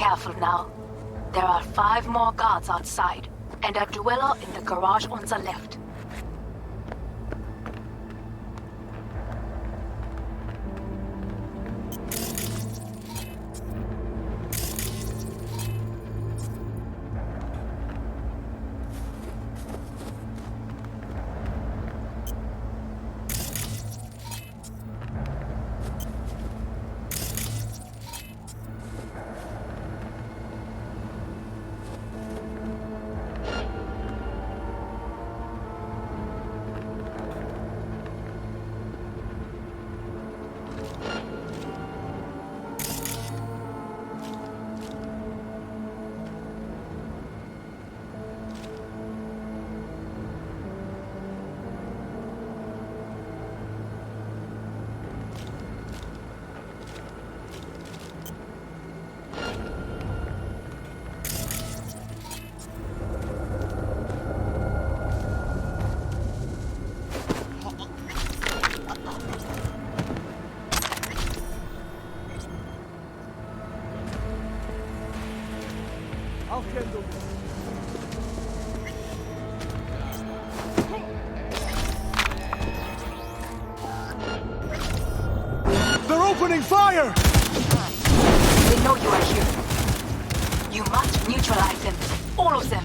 careful now. There are 5 more guards outside, and a dweller in the garage on the left. They're opening fire! They know you are here. You must neutralize them. All of them.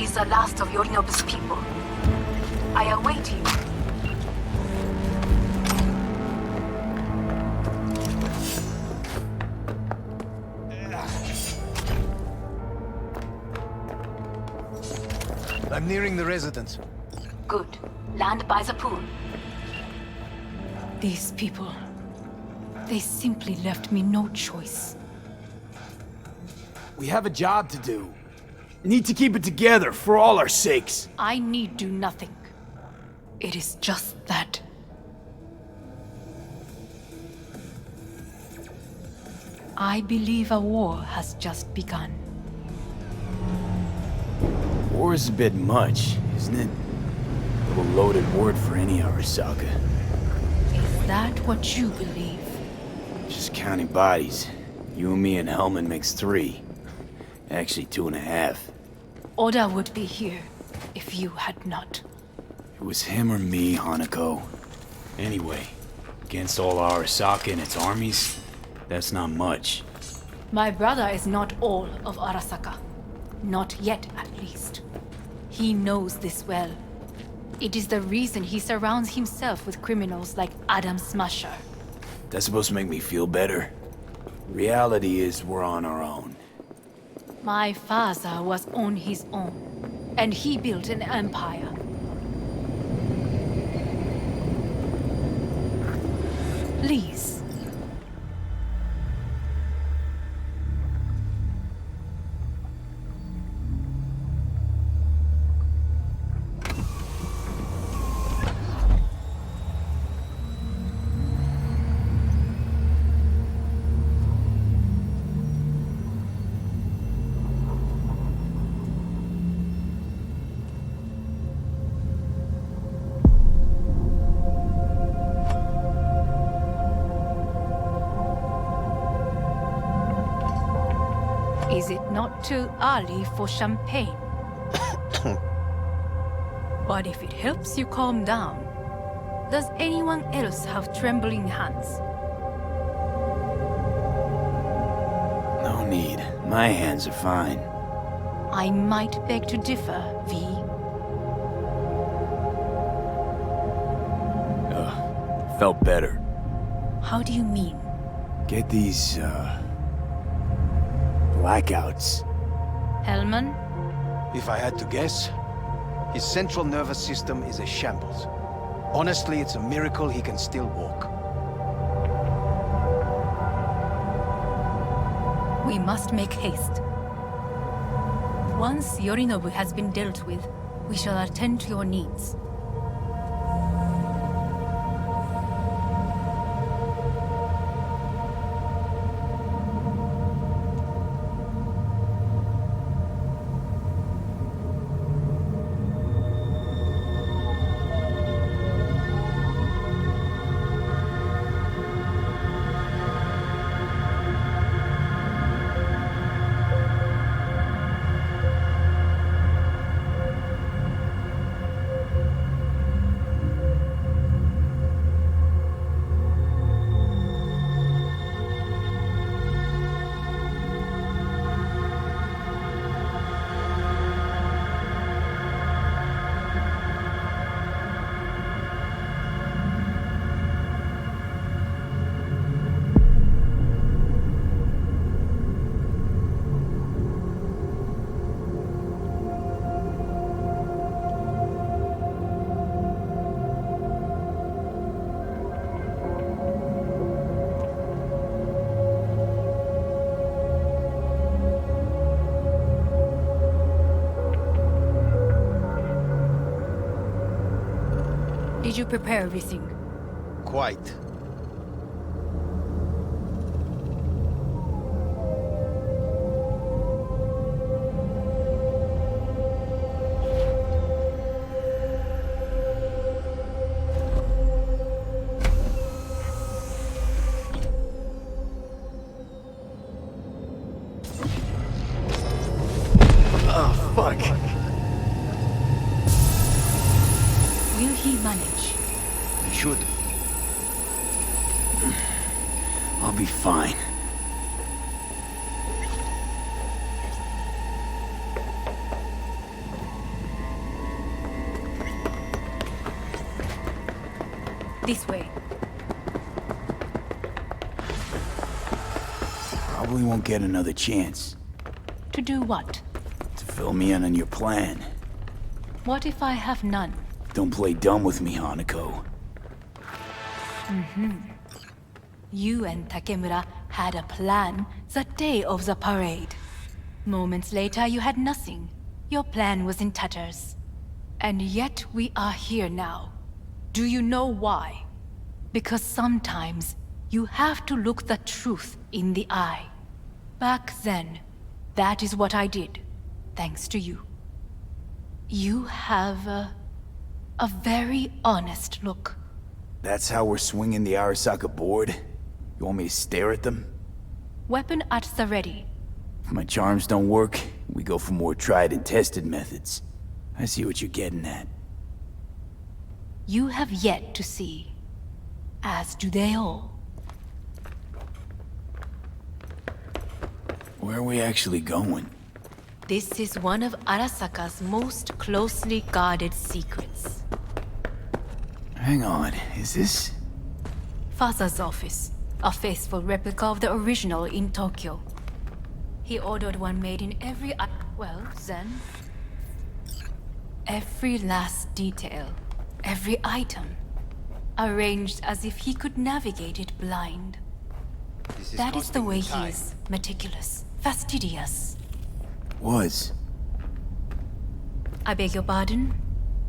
is the last of Yorinobu's people. I await you. I'm nearing the residence. Good. Land by the pool. These people... they simply left me no choice. We have a job to do. Need to keep it together for all our sakes. I need do nothing. It is just that. I believe a war has just begun. War is a bit much, isn't it? A little loaded word for any Arasaka. Is that what you believe? Just counting bodies. You and me and Hellman makes 3. Actually 2.5. Oda would be here if you had not. It was him or me, Hanako. Anyway, against all Arasaka and its armies, that's not much. My brother is not all of Arasaka. Not yet, at least. He knows this well. It is the reason he surrounds himself with criminals like Adam Smasher. That's supposed to make me feel better? Reality is we're on our own. My father was on his own, and he built an empire. Please. Is it not too early for champagne? But if it helps you calm down, does anyone else have trembling hands? No need. My hands are fine. I might beg to differ, V. Felt better. How do you mean? Get these, blackouts. Hellman? If I had to guess, his central nervous system is a shambles. Honestly, it's a miracle he can still walk. We must make haste. Once Yorinobu has been dealt with, we shall attend to your needs. Did you prepare everything? Quite. Oh, fuck. Will he manage? He should. I'll be fine. This way. Probably won't get another chance To do what? to fill me in on your plan. What if I have none? Don't play dumb with me, Hanako. You and Takemura had a plan the day of the parade. Moments later, you had nothing. Your plan was in tatters. And yet we are here now. Do you know why? Because sometimes you have to look the truth in the eye. Back then, that is what I did, thanks to you. You have a very honest look. That's how we're swinging the Arasaka board? You want me to stare at them? Weapon at the ready. If my charms don't work, we go for more tried and tested methods. I see what you're getting at. You have yet to see, as do they all. Where are we actually going? This is one of Arasaka's most closely guarded secrets. Hang on, is this... Father's office, a faithful replica of the original in Tokyo. He ordered one made in every... well, then... Every last detail, every item, arranged as if he could navigate it blind. That is the way he is, meticulous, fastidious. Was. I beg your pardon?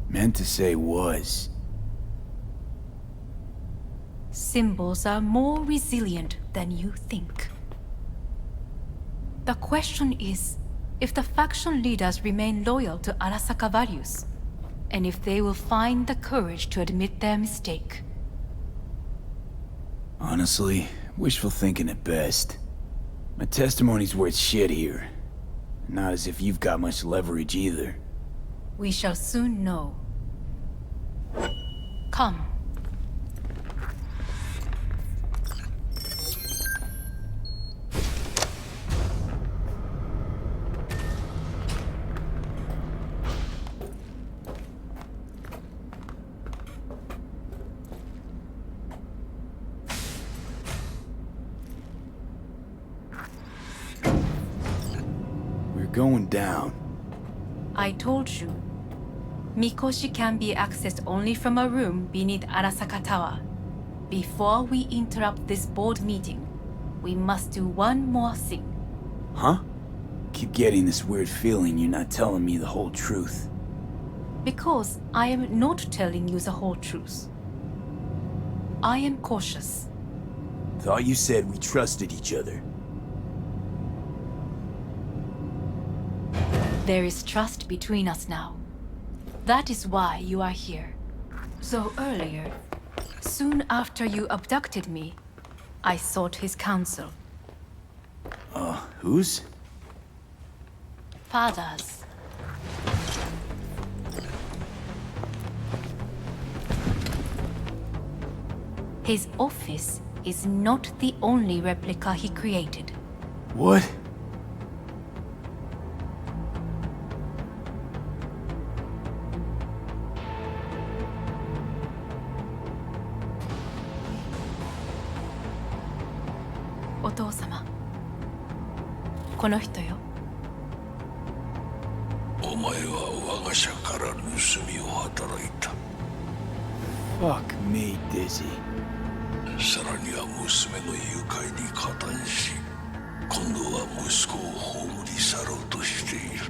Meant to say was. Symbols are more resilient than you think. The question is, if the faction leaders remain loyal to Arasaka values, and if they will find the courage to admit their mistake. Honestly, wishful thinking at best. My testimony's worth shit here. Not as if you've got much leverage either. We shall soon know. Come. Going down. I told you. Mikoshi can be accessed only from a room beneath Arasaka Tower. Before we interrupt this board meeting, we must do one more thing. Huh? Keep getting this weird feeling you're not telling me the whole truth. Because I am not telling you the whole truth. I am cautious. Thought you said we trusted each other. There is trust between us now. That is why you are here. So earlier, soon after you abducted me, I sought his counsel. Whose? Father's. His office is not the only replica he created. What?お父様、この人よ。お前は我が社から盗みを働いた。Fuck me, Dizzy. さらには娘の誘拐に加担し、今度は息子を葬り去ろうとしている。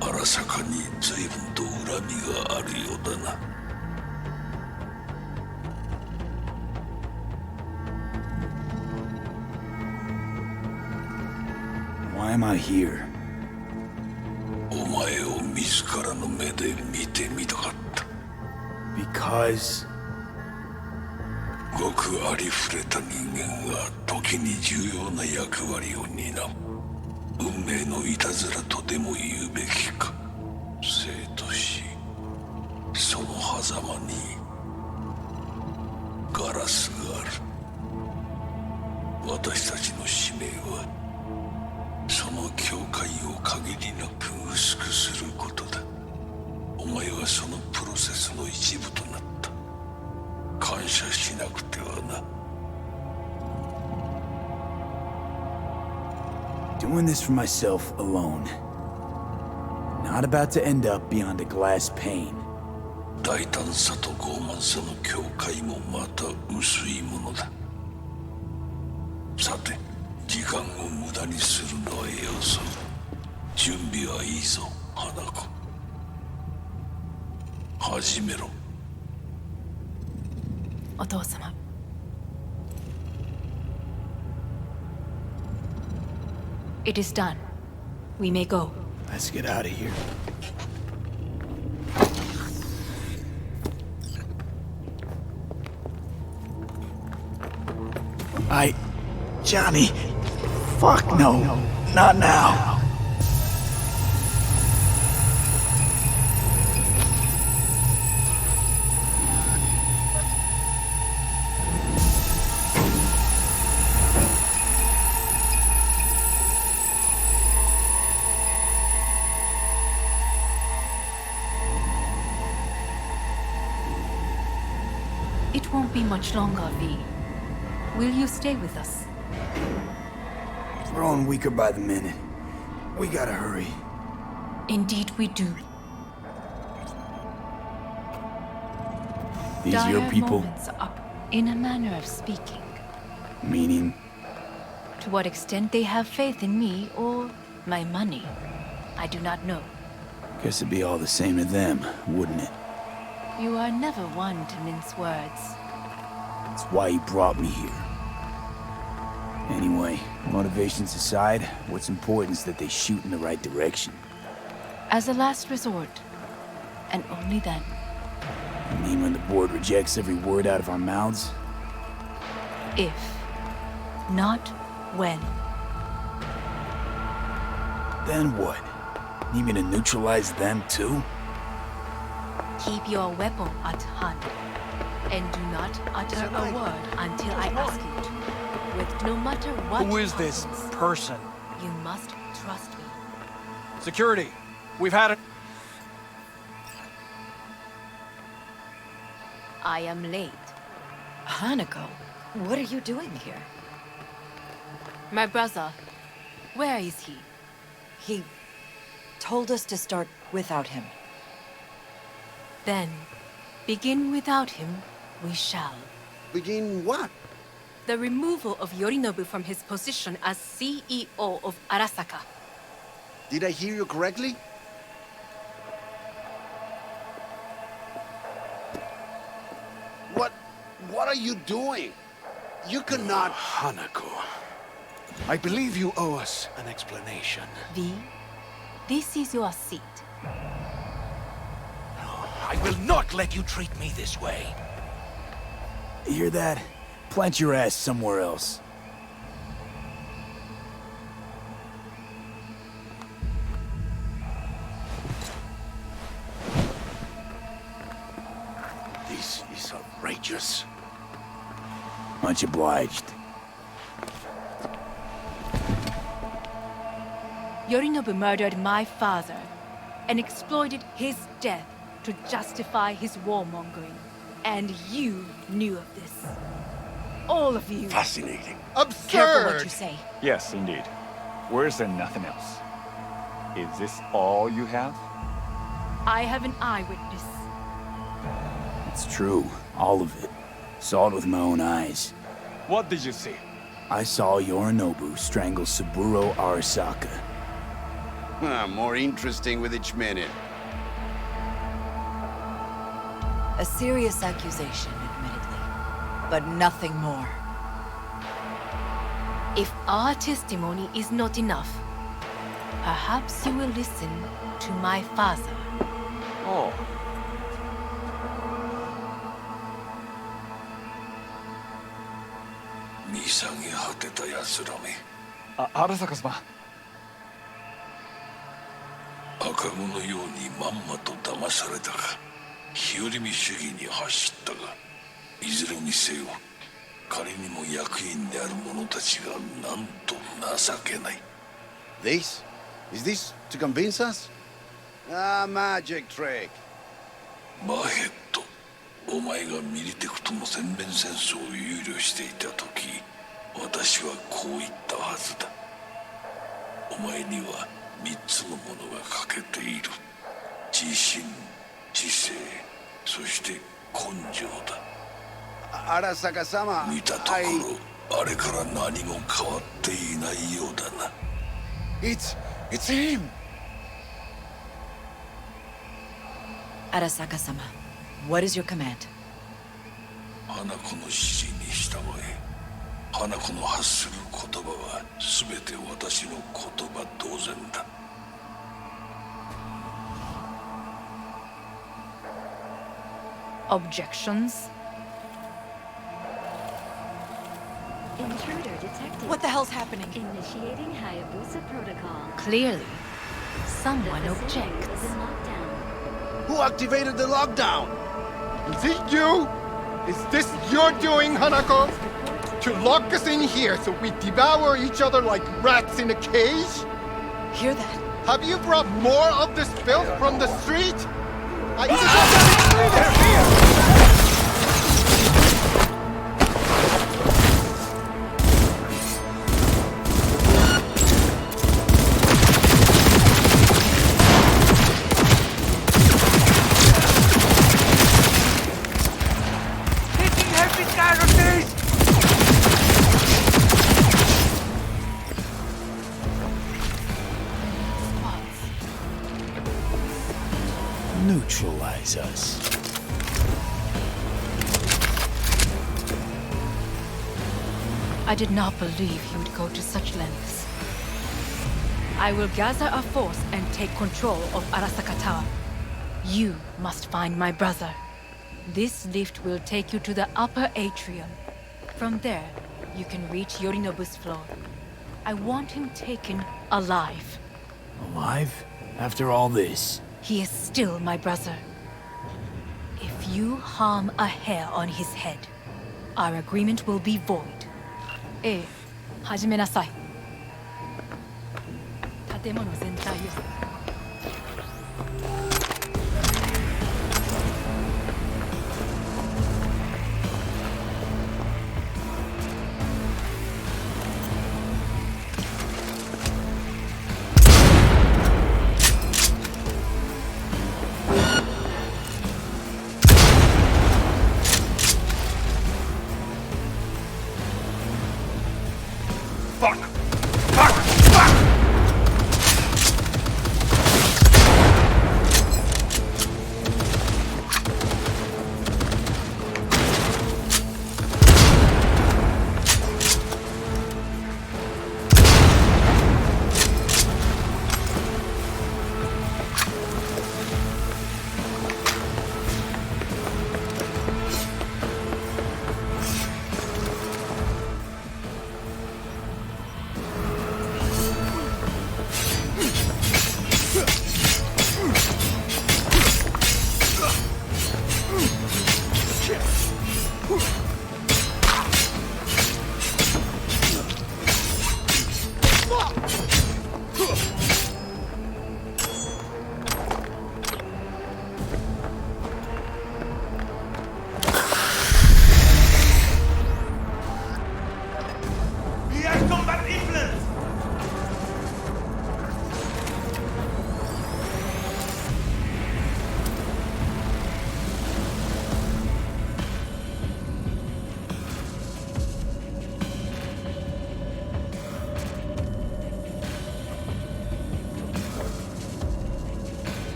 荒坂に随分と恨みがあるようだな。Why am I here? お前を自らの目で見てみたかった。Because... ごくありふれた人間が時に重要な役割を担う。運命のいたずらとでも言うべきか。生と死、その狭間にガラスがある。私たちの使命はその境界を限りなく薄くすることだ。お前はそのプロセスの一部となった。感謝しなくてはな。Doing this for myself alone. Not about to end up beyond a glass pane. 大胆さと傲慢さの境界もまた薄いものだ。さて、時間を無駄にするのはよそう。準備はいいぞ、花子。始めろ。お父様。It is done. We may go. Let's get out of here. Johnny. Fuck no. Not now. It won't be much longer, V. Will you stay with us? Growing weaker by the minute. We gotta hurry. Indeed we do. These are your Dire people? moments are up, in a manner of speaking. Meaning? To what extent they have faith in me or my money, I do not know. Guess it'd be all the same to them, wouldn't it? You are never one to mince words. That's why you brought me here. Anyway, motivations aside, what's important is that they shoot in the right direction. As a last resort, and only then. You mean when the board rejects every word out of our mouths? If, not when. Then what? Need me to neutralize them too? Keep your weapon at hand, and do not utter a word until I ask you to. With no matter what Who is this happens, person? you must trust me. Security, we've had it. I am late. Hanako, what are you doing here? My brother, where is he? He told us to start without him. Then, begin without him, we shall. Begin what? The removal of Yorinobu from his position as CEO of Arasaka. Did I hear you correctly? What are you doing? You cannot... Hanako, I believe you owe us an explanation. V, this is your seat. I will not let you treat me this way. You hear that? Plant your ass somewhere else. This is outrageous. Much obliged. Yorinobu murdered my father and exploited his death to justify his warmongering. And you knew of this. All of you. Fascinating. Careful what you say. Yes, indeed. Where's there nothing else? Is this all you have? I have an eyewitness. It's true. All of it. Saw it with my own eyes. What did you see? I saw Yorinobu strangle Saburo Arasaka. More interesting with each minute. A serious accusation, admittedly, but nothing more. If our testimony is not enough, perhaps you will listen to my father. Oh. Arasaka-sama. 赤子のようにまんまと騙されたか、日和見主義に走ったが、いずれにせよ仮にも役員である者たちがなんと情けない。 This? Is this to convince us? Ah, magic trick. マーヘッド、お前がミリテクとの全面戦争を憂慮していた時、私はこう言ったはずだ。お前には3つのものが欠けている。自信、知性、そして根性だ。Arasaka sama. 見たところ、あれから何も変わっていないようだな。It's him. Arasaka-sama, what is your command? 花子の指示に従え。花子の発する言葉は全て私の言葉同然だ。Objections? Intruder detected. What the hell's happening? Initiating Hayabusa protocol. Clearly, someone The facility objects. is in lockdown. Who activated the lockdown? Is it you? Is this your doing, Hanako? To lock us in here so we devour each other like rats in a cage? Hear that? Have you brought more of this filth from the street? Neutralize us. I did not believe he would go to such lengths. I will gather a force and take control of Arasaka Tower. You must find my brother. This lift will take you to the upper atrium. From there, you can reach Yorinobu's floor. I want him taken alive. Alive? After all this? He is still my brother. If you harm a hair on his head, our agreement will be void. 始めなさい。建物全体を。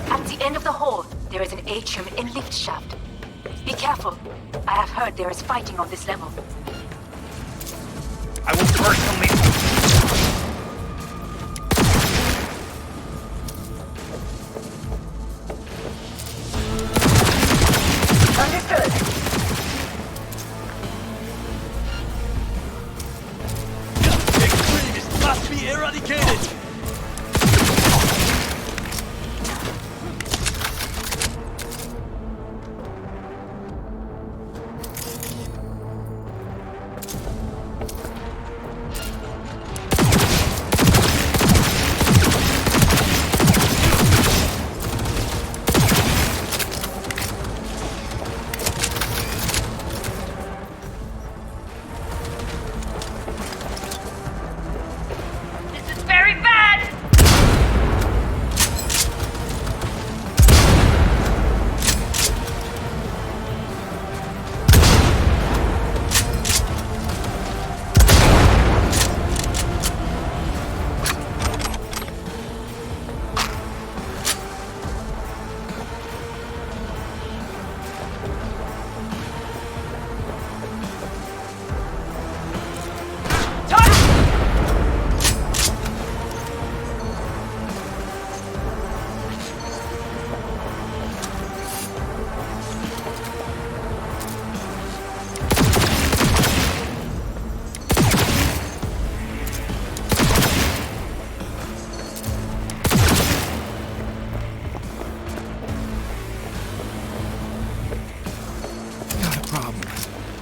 At the end of the hall, there is an atrium and lift shaft. Be careful. I have heard there is fighting on this level. I will personally... Understood. Extremists must be eradicated!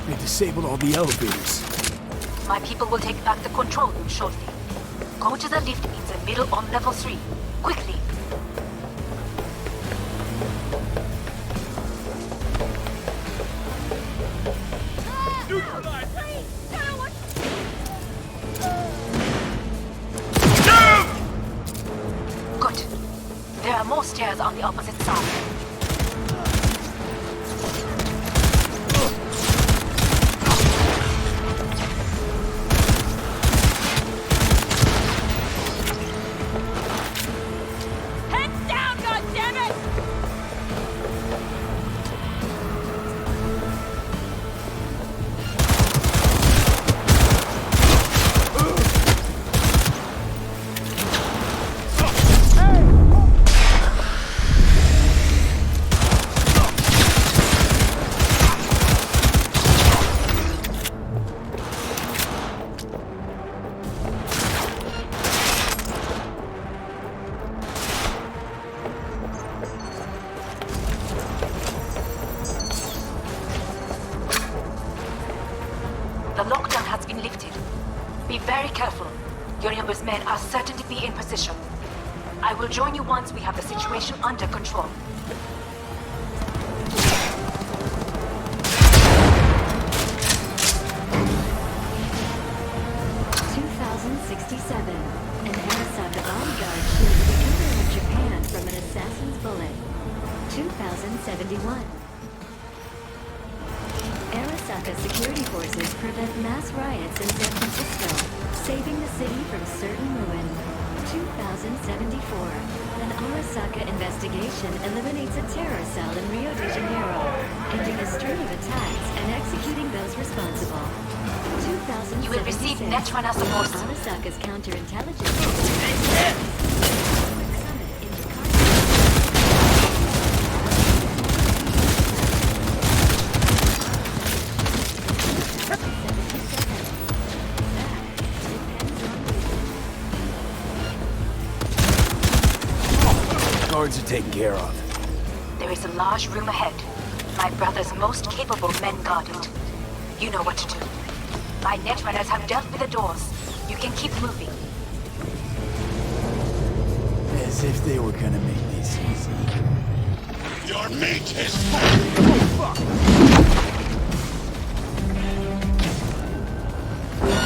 They disabled all the elevators. My people will take back the control room shortly. Go to the lift in the middle on level 3. Quickly. Good. There are more stairs on the opposite side. The lockdown has been lifted. Be very careful. Yorinobu's men are certain to be in position. I will join you once we have the situation under control. An Arasaka bodyguard shields the Emperor of Japan from an assassin's bullet. 2071. Arasaka security forces prevent mass riots in San Francisco, saving the city from certain ruin. 2074. An Arasaka investigation eliminates a terror cell in Rio de Janeiro, ending a string of attacks and executing those responsible. 2076. You will receive Netrunner support. Arasaka's counterintelligence. Guards are taken care of. There is a large room ahead. My brother's most capable men guard it. You know what to do. My netrunners have dealt with the doors. You can keep moving. As if they were gonna make this easy. Your mate is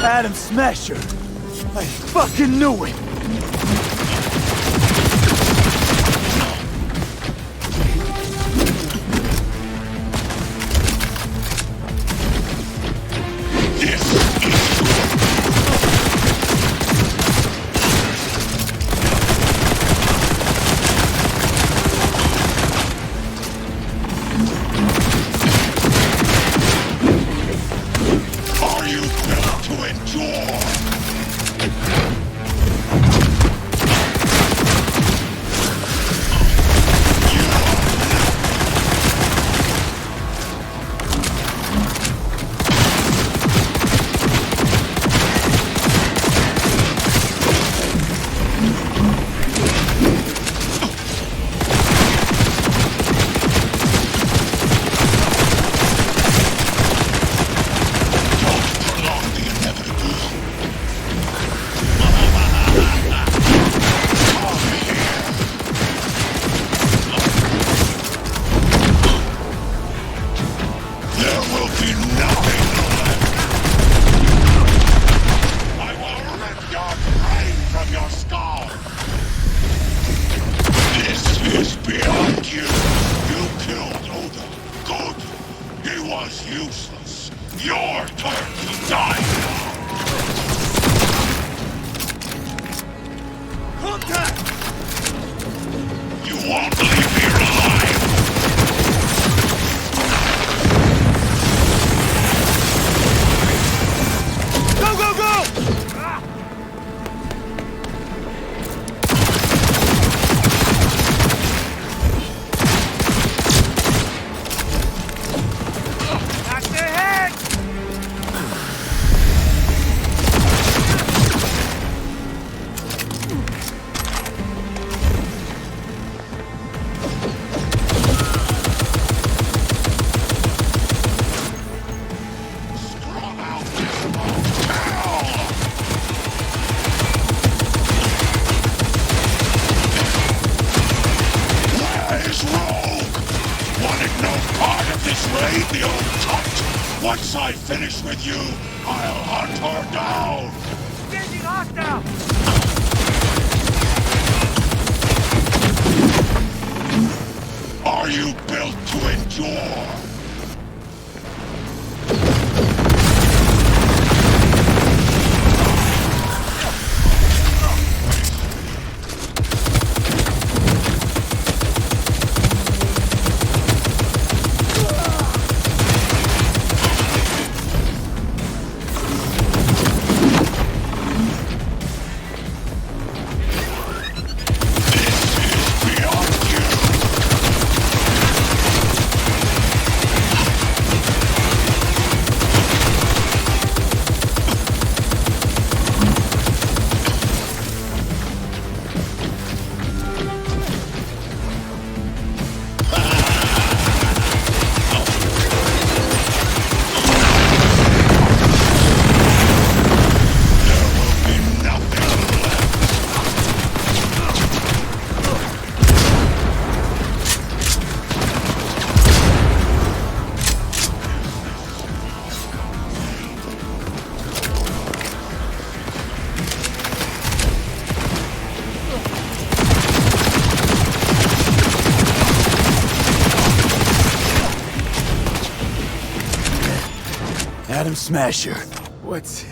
Adam Smasher! I fucking knew it! betrayed the old cunt! Once I finish with you, I'll hunt her down! Engaging hostile! Are you built to endure? Atom Smasher. What's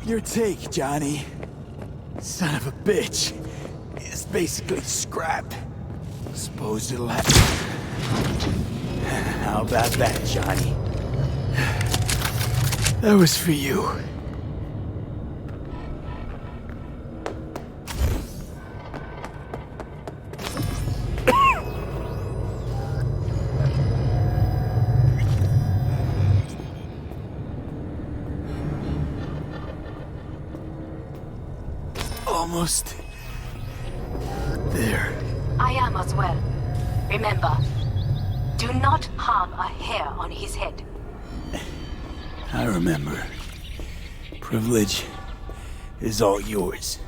your take, Johnny? Son of a bitch. It's basically scrap. Suppose it'll happen. How about that, Johnny? That was for you. Almost there. I am as well. Remember, do not harm a hair on his head. I remember. Privilege is all yours.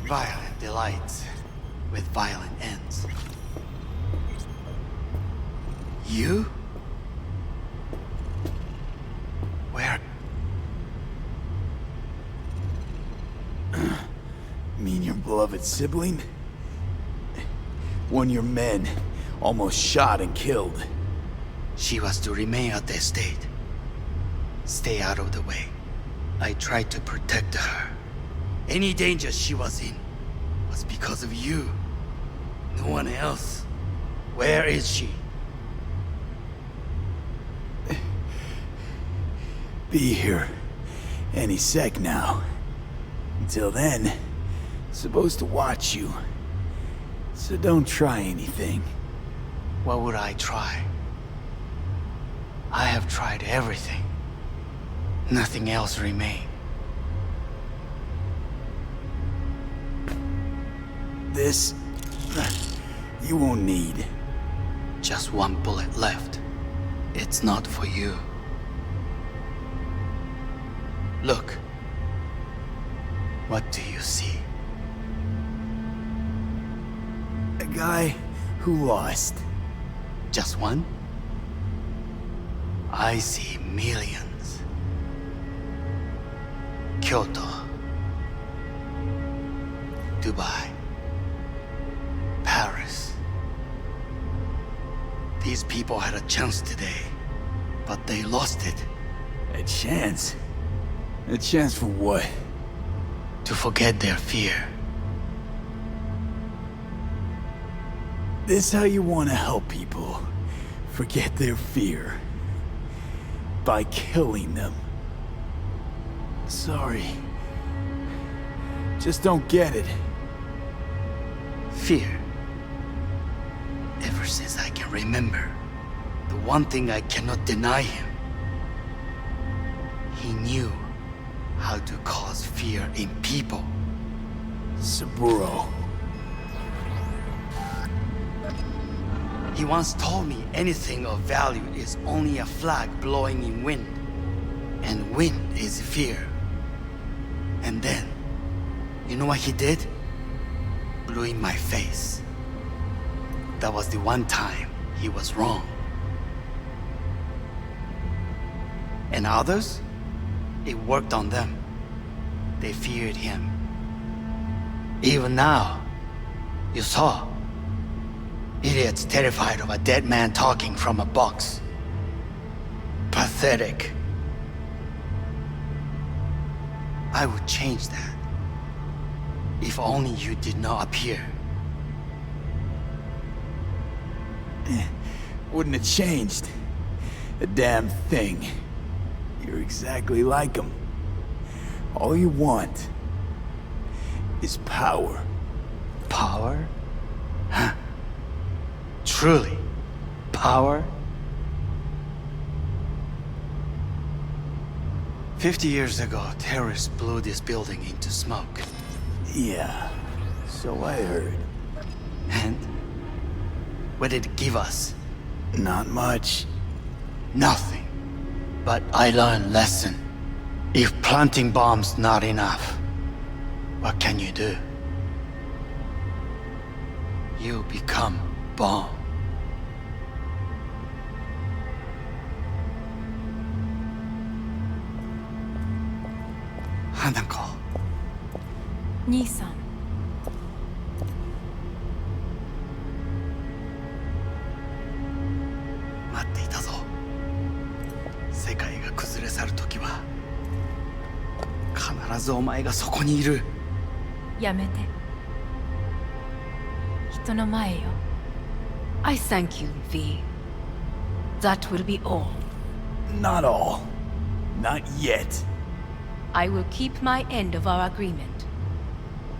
Violent delights with violent ends. You? Where? Mean your beloved sibling? One of your men almost shot and killed. She was to remain at the estate. Stay out of the way. I tried to protect her. Any danger she was in was because of you. No one else. Where is she? Be here any sec now. Until then, supposed to watch you. So don't try anything. What would I try? I have tried everything. Nothing else remains. This, you won't need. Just one bullet left. It's not for you. Look. What do you see? A guy who lost. Just one? I see millions. Kyoto. Dubai. Paris. These people had a chance today, but they lost it. A chance? A chance for what? To forget their fear. This how you want to help people forget their fear? By killing them. Sorry. Just don't get it. Fear. Ever since I can remember, the one thing I cannot deny him. He knew how to cause fear in people. Saburo. He once told me anything of value is only a flag blowing in wind. And wind is fear. And then, you know what he did? Blew in my face. That was the one time he was wrong. And others? It worked on them. They feared him. Even now, you saw. Idiots terrified of a dead man talking from a box. Pathetic. I would change that. If only you did not appear. Wouldn't have changed a damn thing. You're exactly like him. All you want is power. Power? Huh. Truly, power? 50 years ago, terrorists blew this building into smoke. Yeah, so I heard. And what did it give us? Not much. Nothing. But I learned lesson. If planting bombs not enough, what can you do? You become bomb. Hanako. 兄さん。待っていたぞ。世界が崩れ去る時は必ずお前がそこにいる。やめて。人の前よ。I thank you, V. That will be all. Not all. Not yet. I will keep my end of our agreement.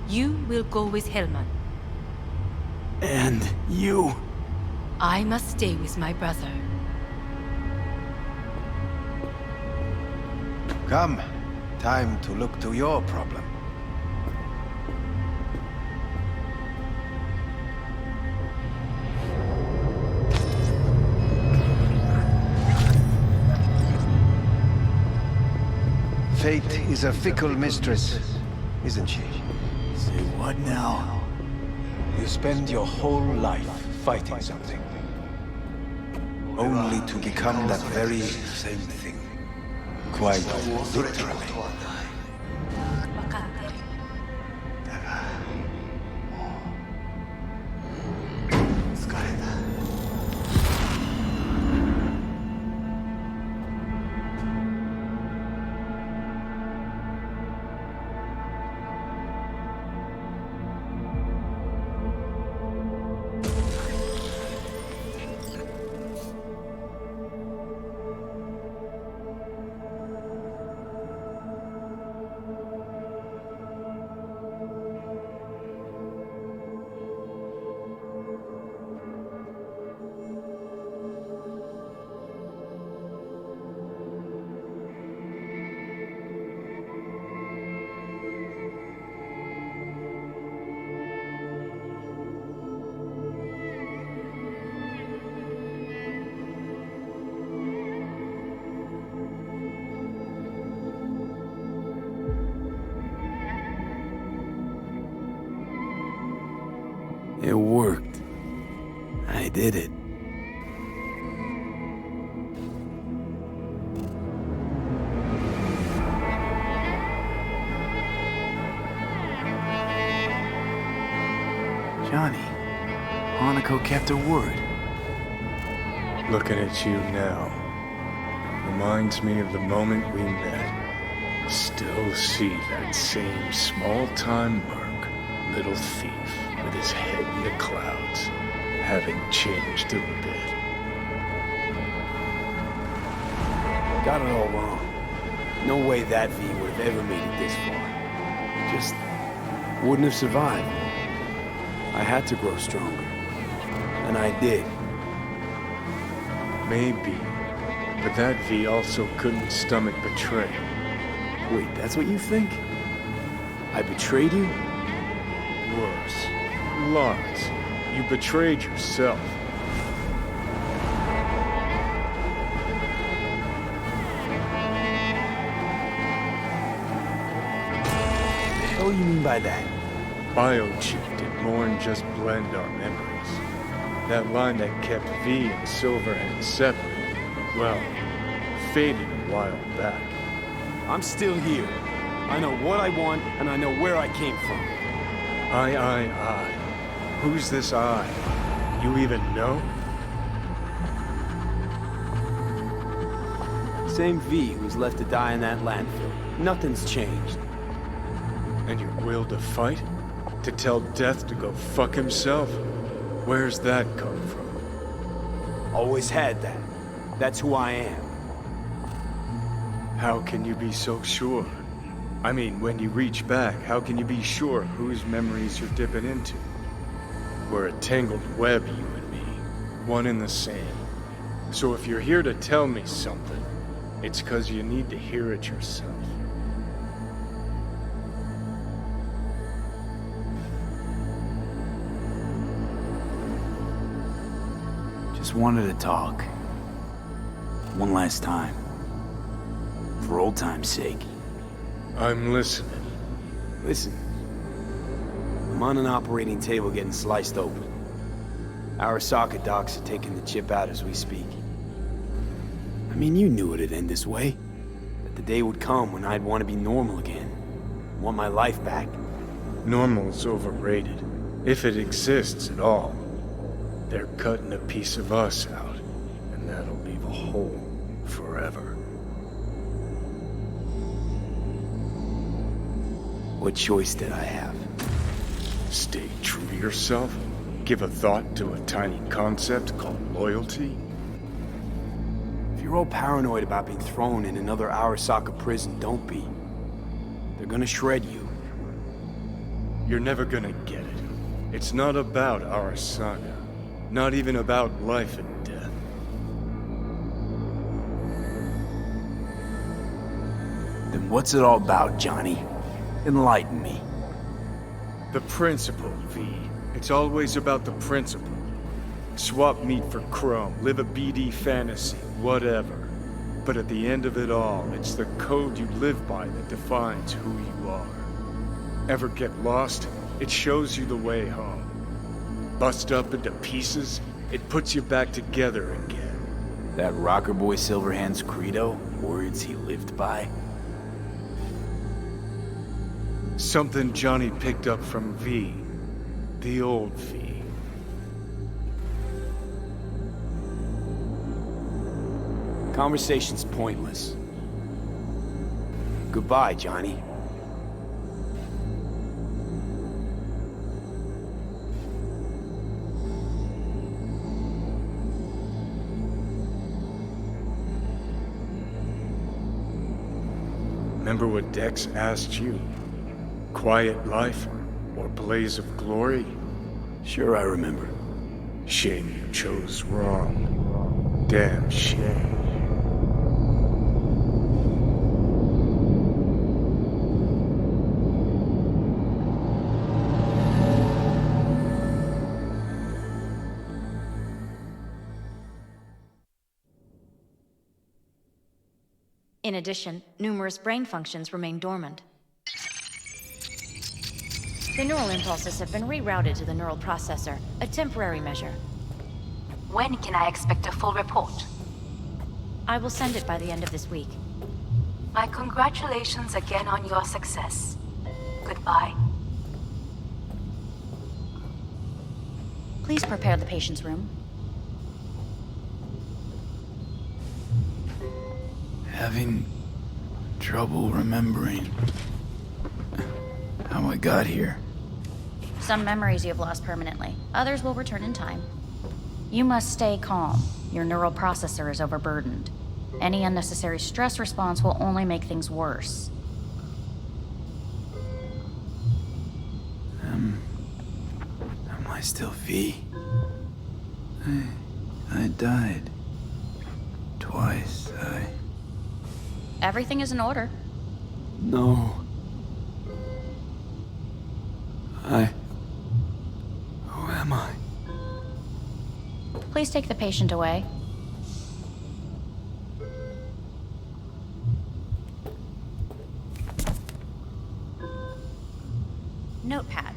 You will go with Hellman. And you? I must stay with my brother. Come. Time to look to your problem. Fate is a fickle mistress, isn't she? Say what now? You spend your whole life fighting something, only to become that very same thing. Quite literally. It worked. I did it. Johnny, Hanako kept her word. Looking at you now reminds me of the moment we met. Still see that same small-time merc, little thief, with his head in the clouds, having changed a bit. Got it all wrong. No way that V would have ever made it this far. Just wouldn't have survived. I had to grow stronger. And I did. Maybe, but that V also couldn't stomach betrayal. Wait, that's what you think? I betrayed you? Worse. Lots. You betrayed yourself. hell you mean by that? Biochip did more than just blend our memories. That line that kept V and Silverhand separate, well, faded a while back. I'm still here. I know what I want, and I know where I came from. I. Who's this I? You even know? Same V who was left to die in that landfill. Nothing's changed. And your will to fight? To tell Death to go fuck himself? Where's that come from? Always had that. That's who I am. How can you be so sure? I mean, when you reach back, how can you be sure whose memories you're dipping into? We're a tangled web, you and me. One in the same. So if you're here to tell me something, it's 'cause you need to hear it yourself. Just wanted to talk. One last time. For old time's sake. I'm listening. Listen. I'm on an operating table getting sliced open. Arasaka docs are taking the chip out as we speak. I mean, you knew it'd end this way. That the day would come when I'd want to be normal again. Want my life back. Normal's overrated. If it exists at all. They're cutting a piece of us out, and that'll leave a hole forever. What choice did I have? Stay true to yourself? Give a thought to a tiny concept called loyalty? If you're all paranoid about being thrown in another Arasaka prison, don't be. They're gonna shred you. You're never gonna get it. It's not about Arasaka. Not even about life and death. Then what's it all about, Johnny? Enlighten me. The principle, V. It's always about the principle. Swap meat for chrome, live a BD fantasy, whatever. But at the end of it all, it's the code you live by that defines who you are. Ever get lost? It shows you the way home. Bust up into pieces, it puts you back together again. That rocker boy Silverhand's credo? Words he lived by? Something Johnny picked up from V. The old V. Conversation's pointless. Goodbye, Johnny. Remember what Dex asked you? Quiet life or blaze of glory? Sure I remember. Shame you chose wrong. Damn shame. In addition, numerous brain functions remain dormant. The neural impulses have been rerouted to the neural processor, a temporary measure. When can I expect a full report? I will send it by the end of this week. My congratulations again on your success. Goodbye. Please prepare the patient's room. Having trouble remembering how I got here. Some memories you have lost permanently. Others will return in time. You must stay calm. Your neural processor is overburdened. Any unnecessary stress response will only make things worse. Am I still V? I died. Twice, Everything is in order. No. Who am I? Please take the patient away. Notepad.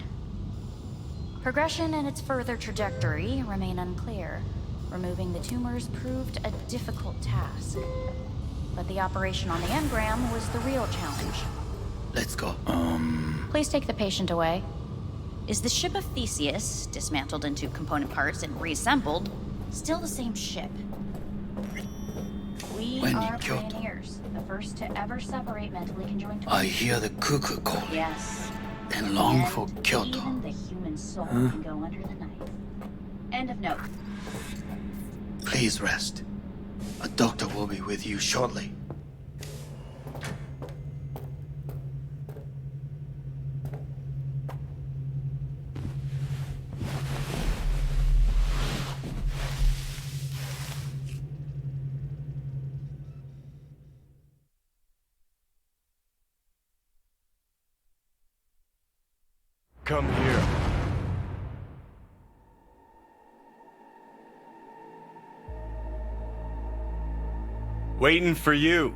Progression and its further trajectory remain unclear. Removing the tumors proved a difficult task. But the operation on the engram was the real challenge. Let's go. Please take the patient away. Is the ship of Theseus, dismantled into component parts and reassembled, still the same ship? We are pioneers, the first to ever separate mentally conjoined twins. I hear the cuckoo calling. Yes. And long for Kyoto. Even the human soul can go under the knife. End of note. Please rest. A doctor will be with you shortly. Come here. Waiting for you.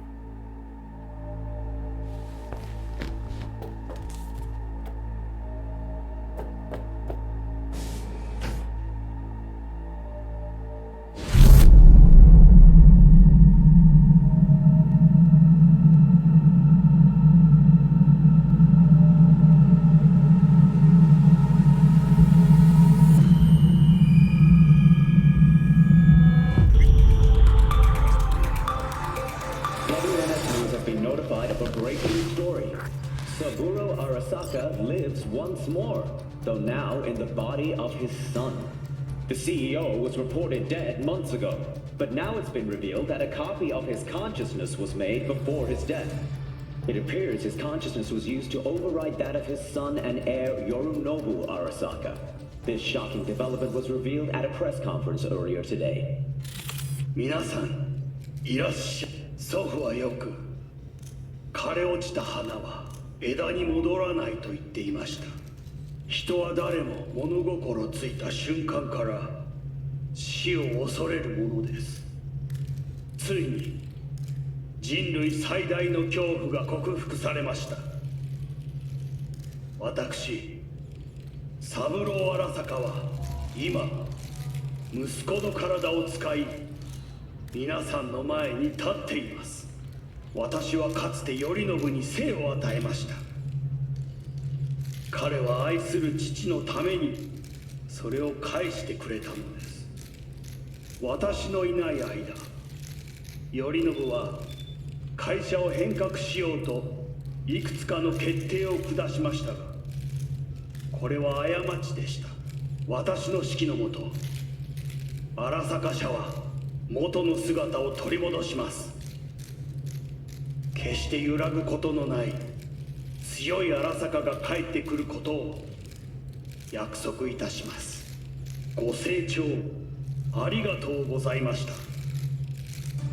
Once more, though now in the body of his son. The CEO was reported dead months ago, but now it's been revealed that a copy of his consciousness was made before his death. It appears his consciousness was used to override that of his son and heir Yorinobu Arasaka. This shocking development was revealed at a press conference earlier today. 皆さん、いらっしゃい。祖父はよく、枯れ落ちた花は枝に戻らないと言っていました。人は誰も物心ついた瞬間から死を恐れるものです。ついに人類最大の恐怖が克服されました。私、三郎荒坂は今息子の体を使い皆さんの前に立っています。私はかつて頼信に生を与えました。彼は愛する父のためにそれを返してくれたのです。私のいない間、頼信は会社を変革しようといくつかの決定を下しましたが、これは過ちでした。私の指揮のもと、荒坂社は元の姿を取り戻します。決して揺らぐことのない強い荒坂が帰ってくることを約束いたします。ご清聴ありがとうございました。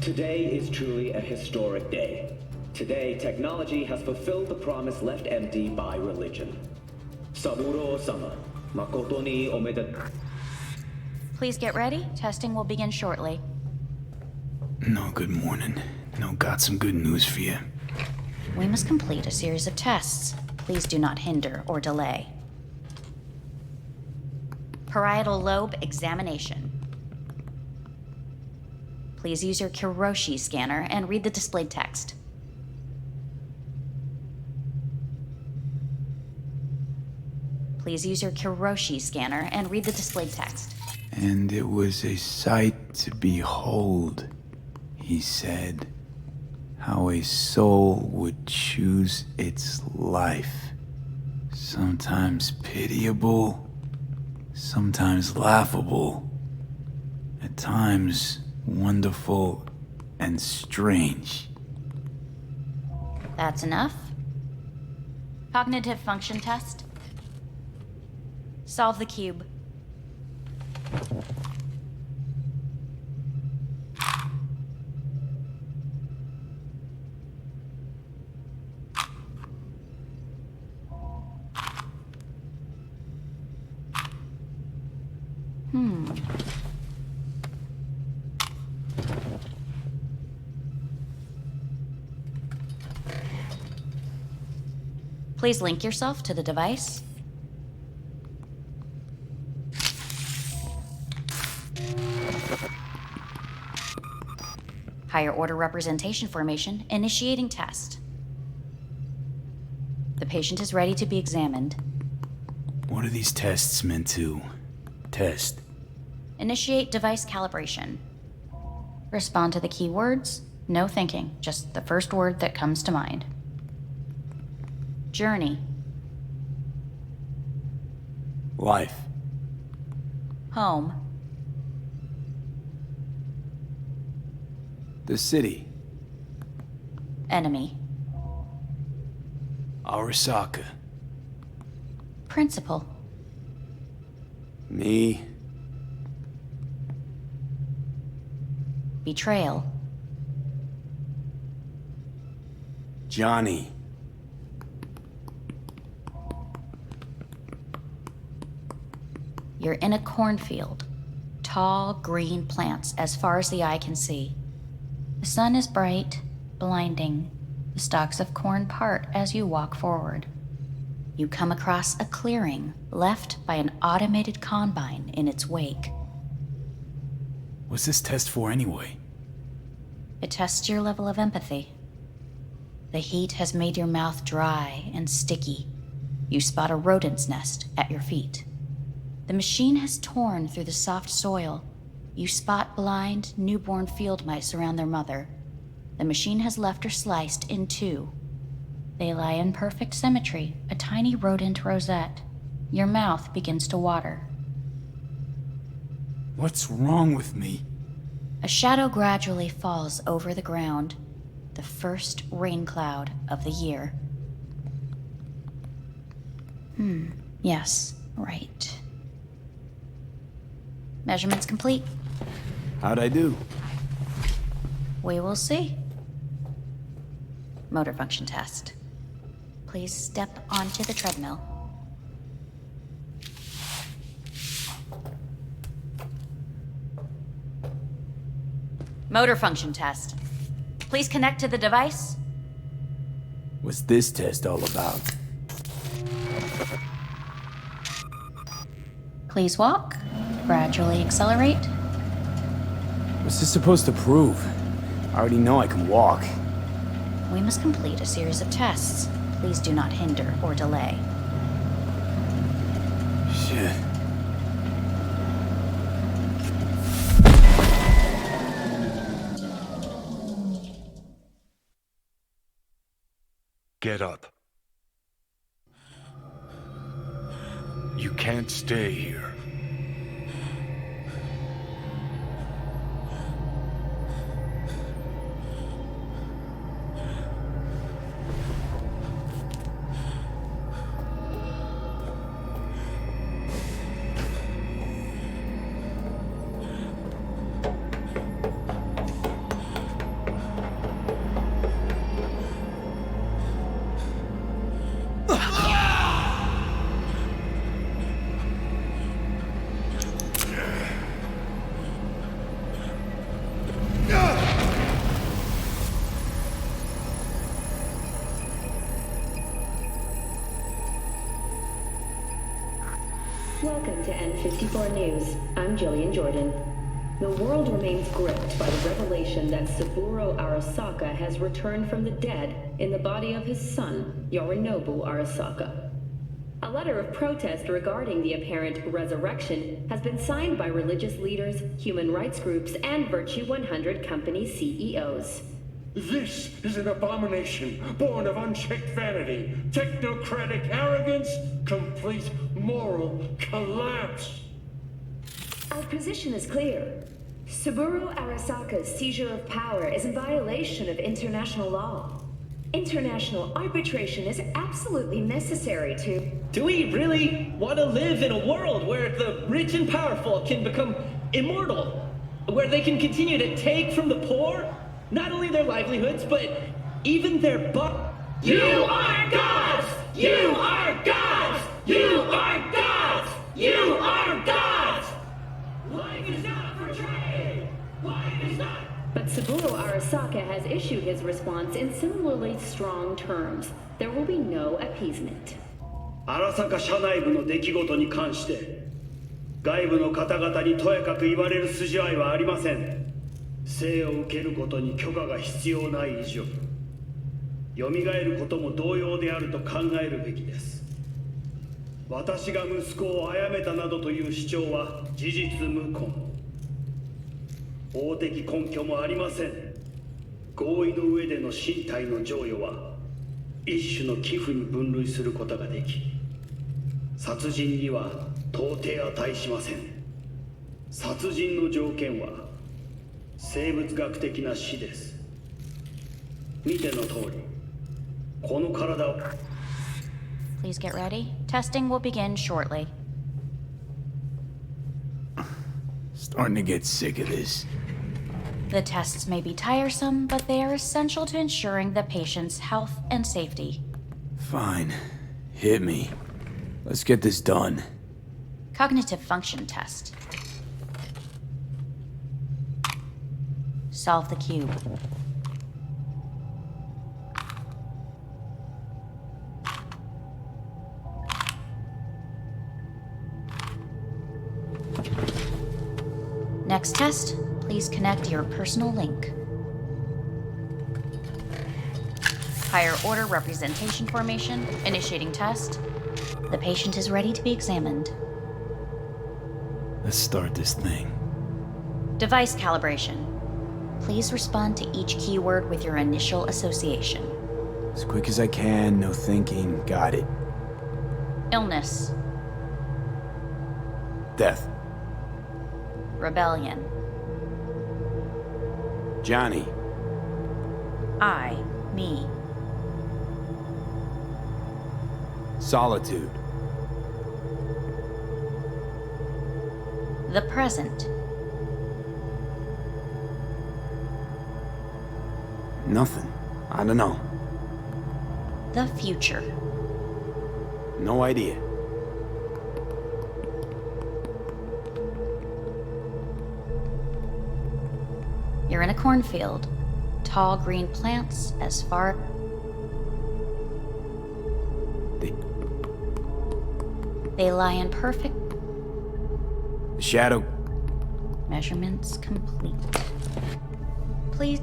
Today is truly a historic day. Today, technology has fulfilled the promise left empty by religion. Saburo-sama, makoto ni omedetou. Please get ready. Testing will begin shortly. No, good morning. No, got some good news for you. We must complete a series of tests. Please do not hinder or delay. Parietal lobe examination. Please use your Kiroshi scanner and read the displayed text. Please use your Kiroshi scanner and read the displayed text. And it was a sight to behold, he said, how a soul would choose its life. Sometimes pitiable, sometimes laughable, at times wonderful and strange. That's enough. Cognitive function test. Solve the cube. Please link yourself to the device. higher order representation formation, initiating test. The patient is ready to be examined. What are these tests meant to test? Initiate device calibration. Respond to the keywords. No thinking, just the first word that comes to mind. Journey. Life. Home. The city. Enemy. Arasaka. Principal. Me. Betrayal. Johnny. You're in a cornfield. Tall, green plants as far as the eye can see. The sun is bright, blinding. The stalks of corn part as you walk forward. You come across a clearing left by an automated combine in its wake. What's this test for anyway? It tests your level of empathy. The heat has made your mouth dry and sticky. You spot a rodent's nest at your feet. The machine has torn through the soft soil. You spot blind, newborn field mice around their mother. The machine has left her sliced in two. They lie in perfect symmetry, a tiny rodent rosette. Your mouth begins to water. What's wrong with me? A shadow gradually falls over the ground. The first rain cloud of the year. Yes, right. Measurements complete. How'd I do? We will see. Motor function test. Please step onto the treadmill. Motor function test. Please connect to the device. What's this test all about? Please walk. Gradually accelerate. What's this supposed to prove? I already know I can walk. We must complete a series of tests. Please do not hinder or delay. Shit. Get up. You can't stay here. Welcome to N54 News. I'm Jillian Jordan. The world remains gripped by the revelation that Saburo Arasaka has returned from the dead in the body of his son, Yorinobu Arasaka. A letter of protest regarding the apparent resurrection has been signed by religious leaders, human rights groups, and Virtue 100 company CEOs. This is an abomination born of unchecked vanity, technocratic arrogance, complete moral collapse. Our position is clear. Saburo Arasaka's seizure of power is in violation of international law. International arbitration is absolutely necessary to... Do we really want to live in a world where the rich and powerful can become immortal? Where they can continue to take from the poor? Not only their livelihoods, but even their You are gods! You are gods! You are gods! You are gods! Life is not portrayed! Life is not... But Saburo Arasaka has issued his response in similarly strong terms. There will be no appeasement. 荒坂社内部の出来事に関して外部の方々にとやかく言われる筋合いはありません。生を受けることに許可が必要ない以上、蘇ることも同様であると考えるべきです。私が息子を殺めたなどという主張は事実無根。法的根拠もありません。合意の上での身体の贈与は一種の寄付に分類することができ、殺人には到底値しません。殺人の条件は生物学的な死です。見ての通り、この体を。 Please get ready. Testing will begin shortly. Starting to get sick of this. The tests may be tiresome, but they are essential to ensuring the patient's health and safety. Fine. Hit me. Let's get this done. Cognitive function test. Solve the cube. Next test, please connect your personal link. Higher order representation formation, initiating test. The patient is ready to be examined. Let's start this thing. Device calibration. Please respond to each keyword with your initial association. As quick as I can, no thinking. Got it. Illness. Death. Rebellion. Johnny. I, me. Solitude. The present. Nothing. I don't know. The future. No idea. You're in a cornfield. Tall green plants as far... They lie in perfect... The shadow. Measurements complete. Please...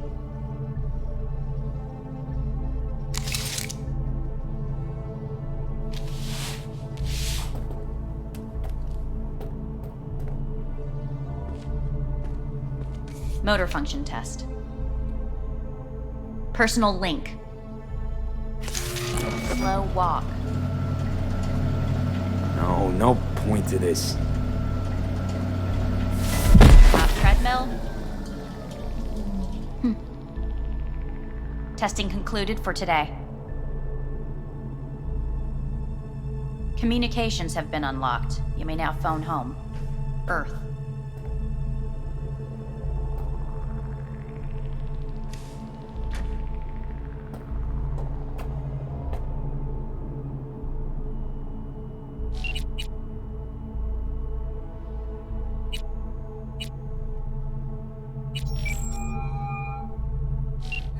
Motor function test. Personal link. Slow walk. No point to this. Treadmill. Testing concluded for today. Communications have been unlocked. You may now phone home. Earth.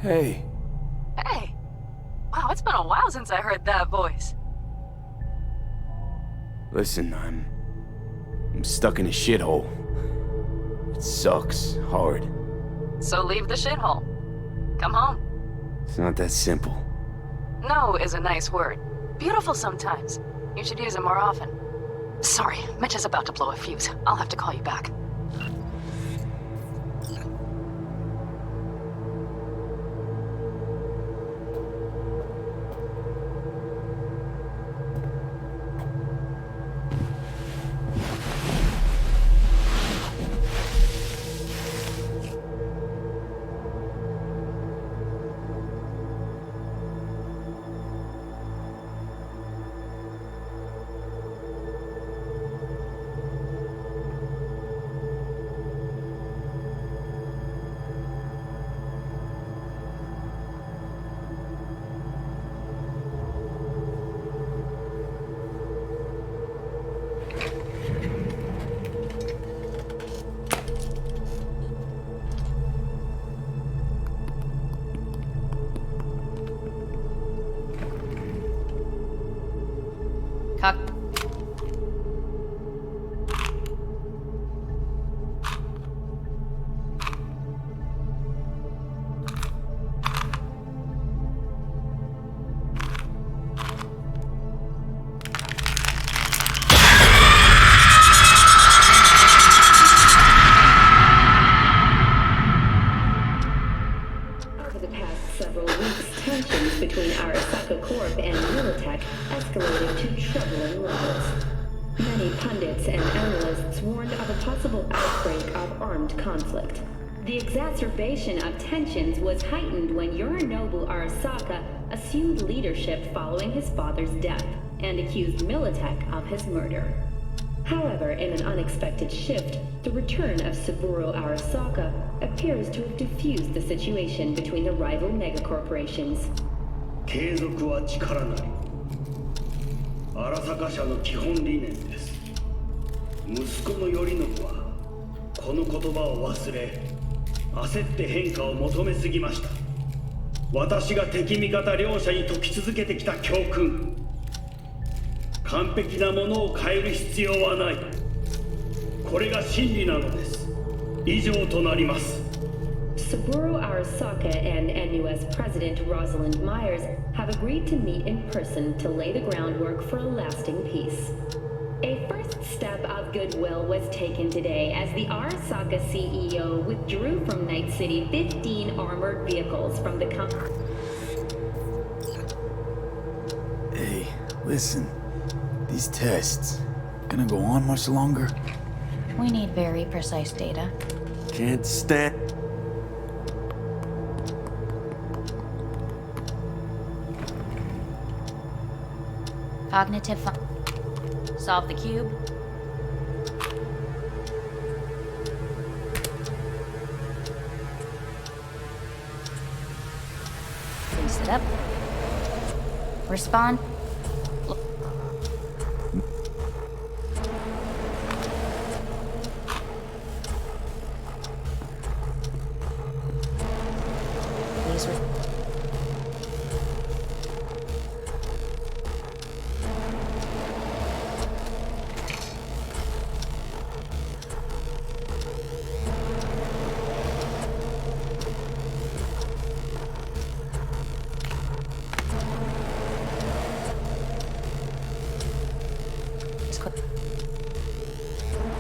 Hey. Hey. Wow, it's been a while since I heard that voice. Listen, I'm stuck in a shithole. It sucks hard. So leave the shithole. Come home. It's not that simple. No is a nice word. Beautiful sometimes. You should use it more often. Sorry, Mitch is about to blow a fuse. I'll have to call you back. Megacorp and Militech escalated to troubling levels. Many pundits and analysts warned of a possible outbreak of armed conflict. The exacerbation of tensions was heightened when Yorinobu Arasaka assumed leadership following his father's death and accused Militech of his murder. However, in an unexpected shift, the return of Saburo Arasaka appears to have diffused the situation between the rival megacorporations. 継続は力なり。荒坂社の基本理念です。息子の頼信はこの言葉を忘れ、焦って変化を求めすぎました。私が敵味方両者に説き続けてきた教訓。完璧なものを変える必要はない。これが真理なのです。以上となります。Saburo Arasaka and NUS President Rosalind Myers have agreed to meet in person to lay the groundwork for a lasting peace. A first step of goodwill was taken today as the Arasaka CEO withdrew from Night City 15 armored vehicles from the company. Hey, listen. These tests gonna go on much longer? We need very precise data. Can't stand... Cognitive solve the cube. Place it up. Respond.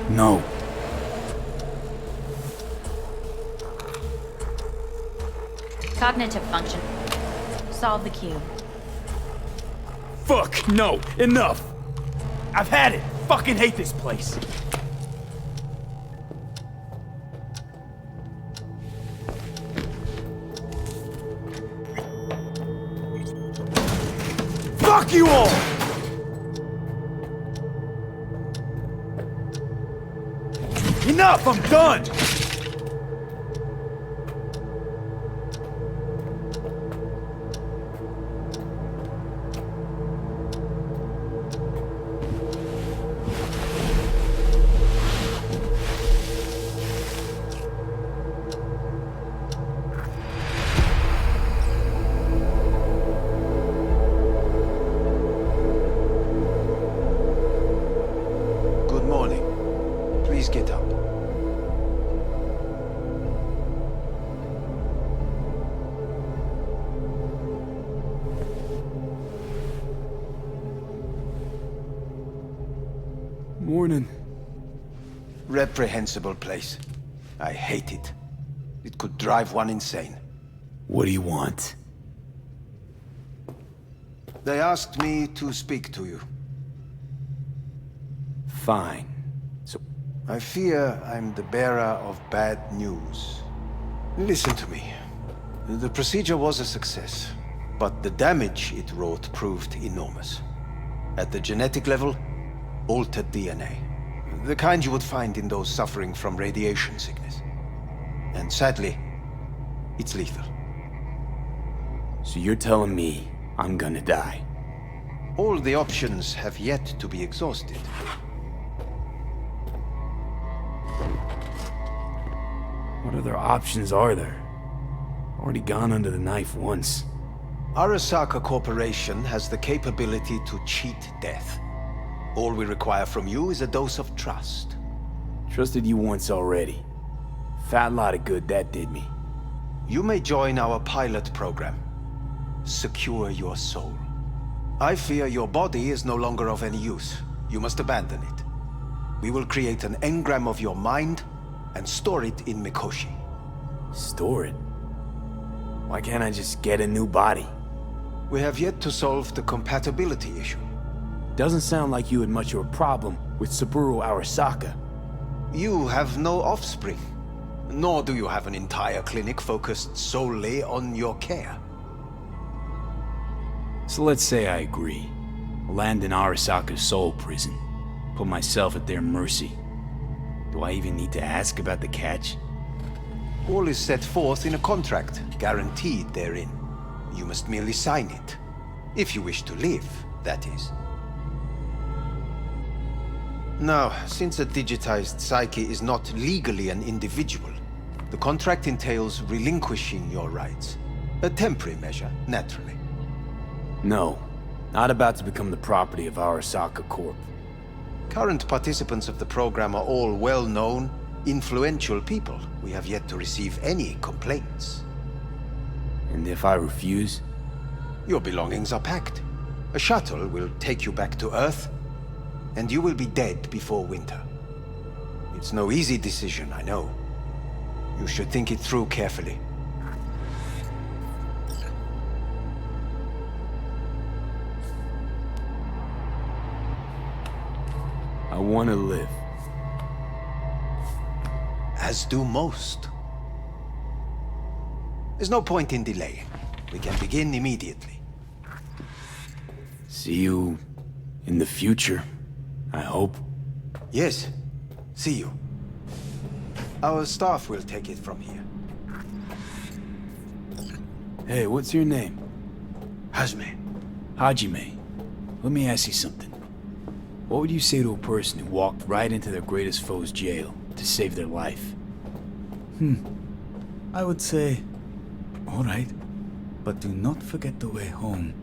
No. Cognitive function. Solve the cube. Fuck, no, enough! I've had it! Fucking hate this place! Fuck you all! Enough! I'm done! Good morning. Please get up. Morning. Reprehensible place. I hate it. It could drive one insane. What do you want? They asked me to speak to you. Fine. So... I fear I'm the bearer of bad news. Listen to me. The procedure was a success, but the damage it wrought proved enormous. At the genetic level, altered DNA. The kind you would find in those suffering from radiation sickness. And sadly, it's lethal. So you're telling me I'm gonna die? All the options have yet to be exhausted. What other options are there? Already gone under the knife once. Arasaka Corporation has the capability to cheat death. All we require from you is a dose of trust. Trusted you once already. Fat lot of good that did me. You may join our pilot program. Secure your soul. I fear your body is no longer of any use. You must abandon it. We will create an engram of your mind and store it in Mikoshi. Store it? Why can't I just get a new body? We have yet to solve the compatibility issue. Doesn't sound like you had much of a problem with Saburo Arasaka. You have no offspring, nor do you have an entire clinic focused solely on your care. So let's say I agree. Land in Arasaka's soul prison. Put myself at their mercy. Do I even need to ask about the catch? All is set forth in a contract, guaranteed therein. You must merely sign it. If you wish to live, that is. Now, since a digitized psyche is not legally an individual, the contract entails relinquishing your rights. A temporary measure, naturally. No. Not about to become the property of Arasaka Corp. Current participants of the program are all well-known, influential people. We have yet to receive any complaints. And if I refuse? Your belongings are packed. A shuttle will take you back to Earth, and you will be dead before winter. It's no easy decision, I know. You should think it through carefully. I want to live. As do most. There's no point in delaying. We can begin immediately. See you in the future, I hope. Yes. See you. Our staff will take it from here. Hey, what's your name? Hajime. Hajime. Let me ask you something. What would you say to a person who walked right into their greatest foe's jail to save their life? I would say, all right, but do not forget the way home.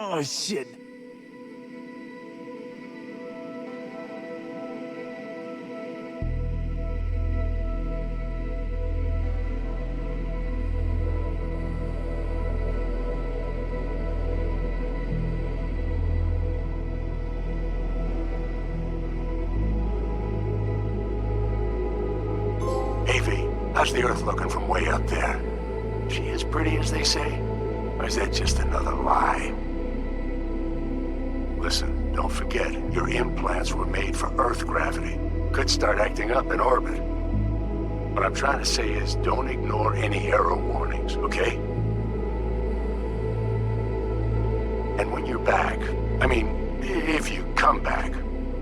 Oh, shit. How's the Earth looking from way up there? She as pretty as they say? Or is that just another lie? Listen, don't forget, your implants were made for Earth gravity. Could start acting up in orbit. What I'm trying to say is, don't ignore any error warnings, okay? And when you're back, I mean, if you come back,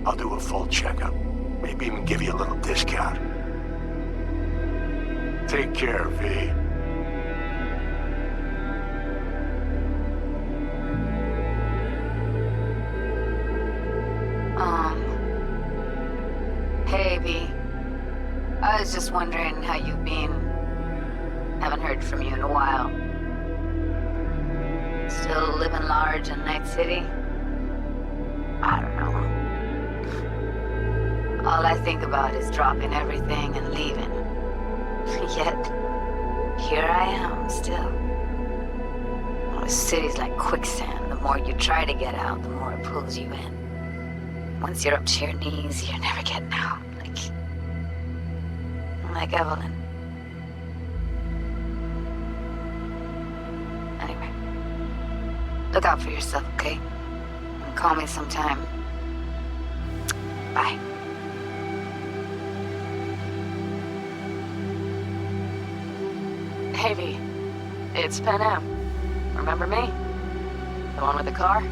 I'll do a full checkup. Maybe even give you a little discount. Take care, V. just wondering how you've been. Haven't heard from you in a while. Still living large in Night City? I don't know. All I think about is dropping everything and leaving. Yet, here I am still. Oh, the city's like quicksand. The more you try to get out, the more it pulls you in. Once you're up to your knees, you're never getting out. Like Evelyn. Anyway, look out for yourself, okay? And call me sometime. Bye. Hey, V. It's Pan Am. Remember me? The one with the car?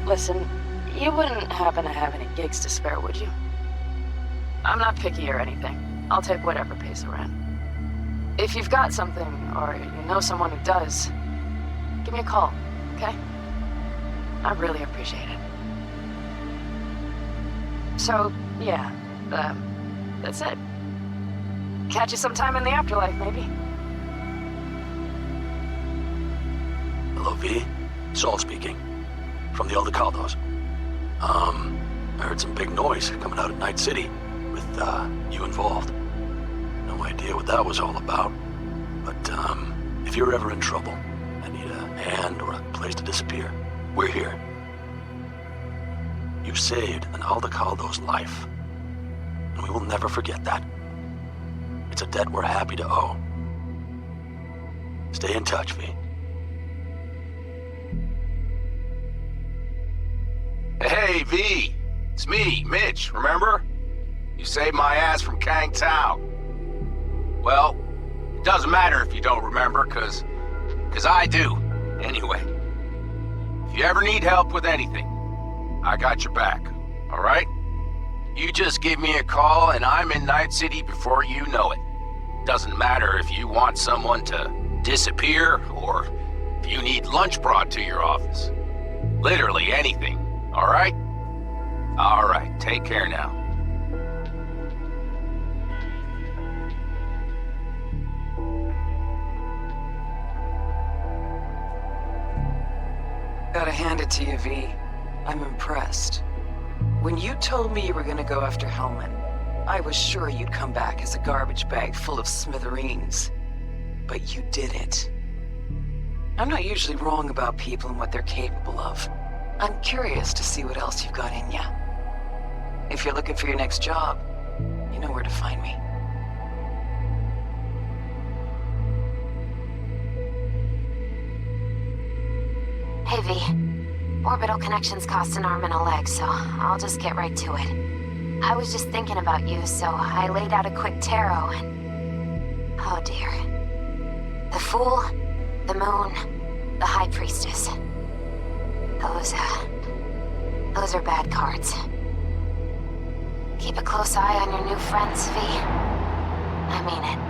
Listen, you wouldn't happen to have any gigs to spare, would you? I'm not picky or anything. I'll take whatever pays the rent. If you've got something, or you know someone who does, give me a call, okay? I really appreciate it. So, yeah, that's it. Catch you sometime in the afterlife, maybe. Hello, V. Saul speaking. From the Elgatos. I heard some big noise coming out of Night City with, you involved. No idea what that was all about. But, if you're ever in trouble and need a hand or a place to disappear, we're here. You saved an Aldecaldo's life. And we will never forget that. It's a debt we're happy to owe. Stay in touch, V. Hey, V. It's me, Mitch, remember? You saved my ass from Kang Tao. Well, it doesn't matter if you don't remember, cause I do. Anyway, if you ever need help with anything, I got your back, alright? You just give me a call and I'm in Night City before you know it. Doesn't matter if you want someone to disappear or if you need lunch brought to your office. Literally anything, alright? Alright, take care now. Gotta hand it to you, V. I'm impressed. When you told me you were gonna go after Hellman, I was sure you'd come back as a garbage bag full of smithereens. But you did it. I'm not usually wrong about people and what they're capable of. I'm curious to see what else you've got in ya. If you're looking for your next job, you know where to find me. Hey, V. Orbital connections cost an arm and a leg, so I'll just get right to it. I was just thinking about you, so I laid out a quick tarot and... oh dear. The Fool, the Moon, the High Priestess. Those are bad cards. Keep a close eye on your new friends, V. I mean it.